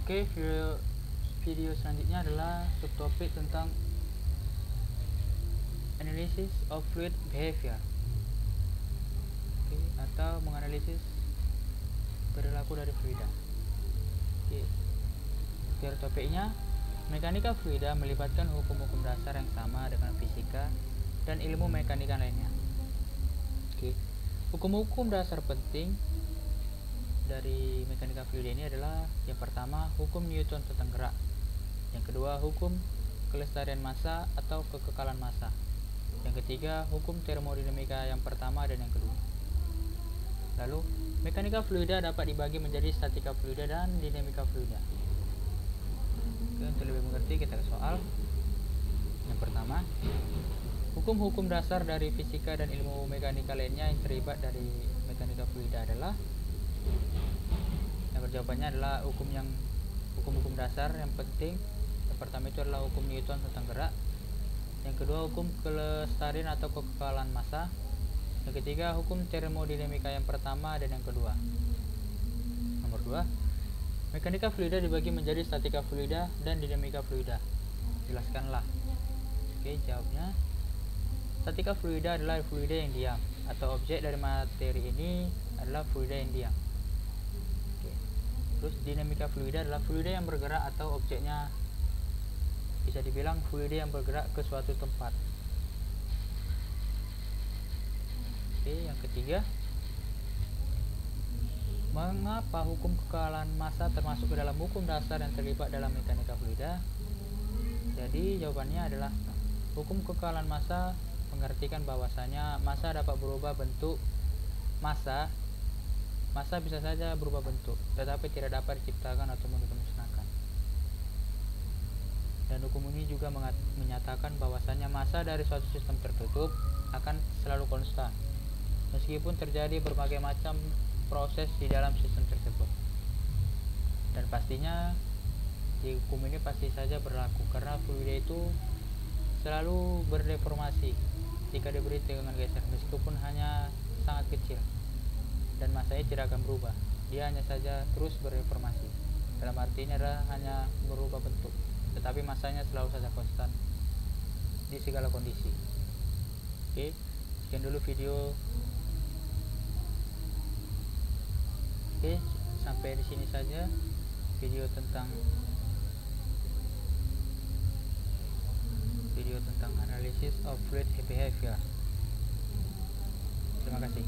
Oke, video selanjutnya adalah subtopik tentang analysis of fluid behavior. Oke, atau menganalisis perilaku dari fluida. Oke, biar topiknya mekanika fluida melibatkan hukum-hukum dasar yang sama dengan fisika dan ilmu mekanika lainnya. Oke, hukum-hukum dasar penting dari mekanika fluida ini adalah yang pertama hukum Newton tentang gerak, yang kedua hukum kelestarian massa atau kekekalan massa, yang ketiga hukum termodinamika yang pertama dan yang kedua. Lalu mekanika fluida dapat dibagi menjadi statika fluida dan dinamika fluida. Oke, untuk lebih mengerti kita ke soal. Yang pertama, hukum-hukum dasar dari fisika dan ilmu mekanika lainnya yang terlibat dari mekanika fluida adalah, yang jawabannya adalah hukum-hukum dasar yang penting. Yang pertama itu adalah hukum Newton tentang gerak, yang kedua hukum kelestarian atau kekekalan massa, yang ketiga hukum termodinamika yang pertama dan yang kedua. Nomor 2, mekanika fluida dibagi menjadi statika fluida dan dinamika fluida. Jelaskanlah. Oke, jawabnya statika fluida adalah fluida yang diam, atau objek dari materi ini adalah fluida yang diam. Terus dinamika fluida adalah fluida yang bergerak atau objeknya bisa dibilang fluida yang bergerak ke suatu tempat. Oke, yang ketiga, mengapa hukum kekekalan massa termasuk ke dalam hukum dasar yang terlibat dalam mekanika fluida? Jadi jawabannya adalah hukum kekekalan massa mengartikan bahwasanya massa dapat berubah bentuk. Massa bisa saja berubah bentuk, tetapi tidak dapat diciptakan atau dimusnahkan. Dan hukum ini juga menyatakan bahwasanya massa dari suatu sistem tertutup akan selalu konstan, meskipun terjadi berbagai macam proses di dalam sistem tersebut. Dan pastinya di hukum ini pasti saja berlaku karena fluida itu selalu berdeformasi jika diberi tegangan geser, meskipun hanya sangat kecil, dan masanya tidak akan berubah, dia hanya saja terus berdeformasi. Dalam arti ini adalah hanya berubah bentuk, tetapi masanya selalu saja konstan di segala kondisi. Oke, sekian dulu video. Oke, sampai di sini saja video tentang analysis of fluid behavior. Terima kasih.